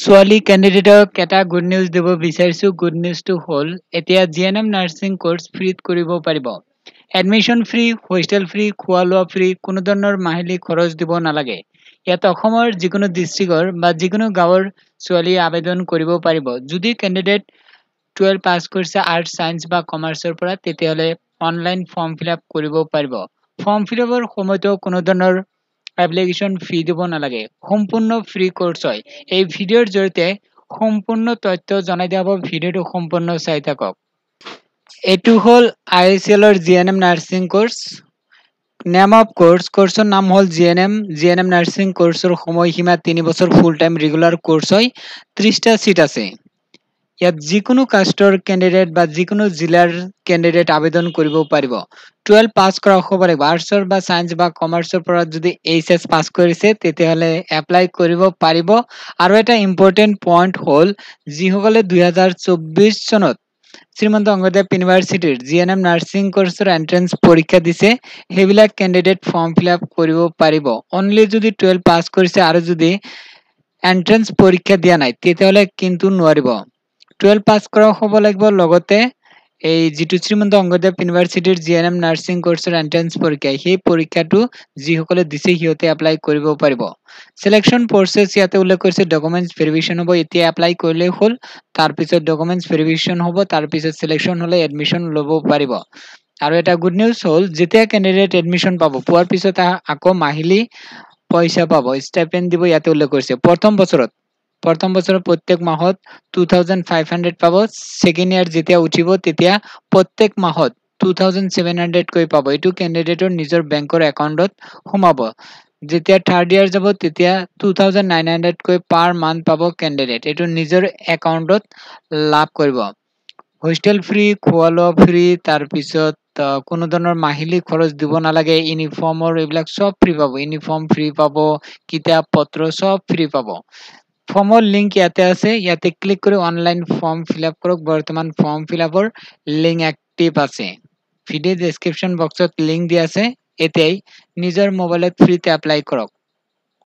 ছোৱালী কেণ্ডিডেটক এটা good news দিব বিচাৰিছো। গুড নিউজটো হ'ল এতিয়া জিএনএম নাৰ্ছিং কোৰ্চ ফ্ৰীত কৰিব পাৰিব। এডমিশ্যন ফ্ৰী, হোষ্টেল ফ্ৰী, খোৱা লোৱা ফ্ৰী, কোনো ধৰণৰ মাহিলী খৰচ দিব নালাগে। ইয়াত অসমৰ যিকোনো ডিষ্ট্ৰিক্টৰ বা যিকোনো গাঁৱৰ ছোৱালীয়ে আবেদন কৰিব পাৰিব। যদি কেণ্ডিডেট 12 পাছ কৰিছে আৰ্টছ, ছায়েন্স বা কমাৰ্চৰ পৰা, তেতিয়াহ'লে অনলাইন ফৰ্ম ফিল আপ কৰিব পাৰিব। ফৰ্ম ফিল আপৰ সময়তো কোনো ধৰণৰ এপ্লিকেশ্যন ফি দিব নালাগে। সম্পূৰ্ণ ফ্ৰী কোৰ্চ হয়। এই ভিডিঅ'ৰ জৰিয়তে সম্পূৰ্ণ তথ্য জনাই দিয়া হ'ব। ভিডিঅ'টো সম্পূৰ্ণ চাই থাকক। এইটো হ'ল ISL-ৰ GNM nursing course. Name of কোৰ্চৰ নাম হ'ল জিএনএম নাৰ্ছিং কোৰ্চৰ সময়সীমা 3 বছৰ ফুল টাইম ৰেগুলাৰ কোৰ্চ হয়। 30টা চিট আছে। ইয়াত যিকোনো কাষ্টৰ কেণ্ডিডেট বা যিকোনো জিলাৰ কেণ্ডিডেট আবেদন কৰিব পাৰিব। 12 পাছ কৰা হ'ব লাগিব। আৰ্টছৰ বা ছায়েন্স বা কমাৰ্চৰ পৰা যদি এইচএছ পাছ কৰিছে তেতিয়াহ'লে এপ্লাই কৰিব পাৰিব। আৰু এটা ইম্পৰ্টেণ্ট পইণ্ট হ'ল যিসকলে 2024 চনত শ্ৰীমন্ত শংকৰদেৱ ইউনিভাৰ্চিটিৰ জিএনএম নাৰ্ছিং কোৰ্চৰ এন্ট্ৰেন্স পৰীক্ষা দিছে, সেইবিলাক কেণ্ডিডেট ফৰ্ম ফিল আপ কৰিব পাৰিব। অনলি যদি 12 পাছ কৰিছে আৰু যদি এন্ট্ৰেন্স পৰীক্ষা দিয়া নাই তেতিয়াহ'লে কিন্তু নোৱাৰিব। 12 পাছ কৰা হ'ব লাগিব। লগতে এই যিটো শ্ৰীমন্ত শংকৰদেৱ ইউনিভাৰ্চিটিৰ জিএনএম নাৰ্ছিং কোৰ্চৰ এন্ট্ৰেন্স পৰীক্ষা, সেই পৰীক্ষাটো যিসকলে দিছে সিহঁতে এপ্লাই কৰিব পাৰিব। সিলেকশ্যন প্ৰচেছ ইয়াতে উল্লেখ কৰিছে। ডকুমেণ্টছ ভেৰিফিকেশ্যন হ'ব। এতিয়া এপ্লাই কৰিলেই হ'ল। তাৰপিছত ডকুমেণ্টছ ভেৰিফিকেশ্যন হ'ব। তাৰপিছত সিলেকশ্যন হ'লে এডমিশ্যন ল'ব পাৰিব। আৰু এটা গুড নিউজ হ'ল যেতিয়া কেণ্ডিডেট এডমিশ্যন পাব, পোৱাৰ পিছত আকৌ মাহিলী পইচা পাব, ষ্টাইপেণ্ড দিব। ইয়াতে উল্লেখ কৰিছে প্ৰথম বছৰত প্ৰত্যেক মাহত 2500 পাব। ছেকেণ্ড ইয়াৰ যেতিয়া উঠিব তেতিয়া প্ৰত্যেক মাহত 2700 কৈ পাব। এইটো কেণ্ডিডেটৰ নিজৰ বেংকৰ একাউণ্টত সোমাব। যেতিয়া থাৰ্ড ইয়াৰ যাব তেতিয়া 2900 কৈ পাৰ মান্থ পাব কেণ্ডিডেট। এইটো নিজৰ একাউণ্টত লাভ কৰিব। হোষ্টেল ফ্ৰী, খোৱা লোৱা ফ্ৰী, তাৰপিছত কোনো ধৰণৰ মাহিলী খৰচ দিব নালাগে। ইউনিফৰ্মৰ এইবিলাক চব ফ্ৰী পাব। ইউনিফৰ্ম ফ্ৰী পাব, কিতাপ পত্ৰ চব ফ্ৰী পাব। ফৰ্মৰ লিংক ইয়াতে আছে। ইয়াতে ক্লিক কৰি অনলাইন ফৰ্ম ফিল আপ কৰক। বৰ্তমান ফৰ্ম ফিল আপৰ লিংক এক্টিভ আছে। ভিডিঅ' ডেছক্ৰিপশ্যন বক্সত লিংক দিয়া আছে। এতিয়াই নিজৰ মোবাইলত ফ্ৰীতে এপ্লাই কৰক।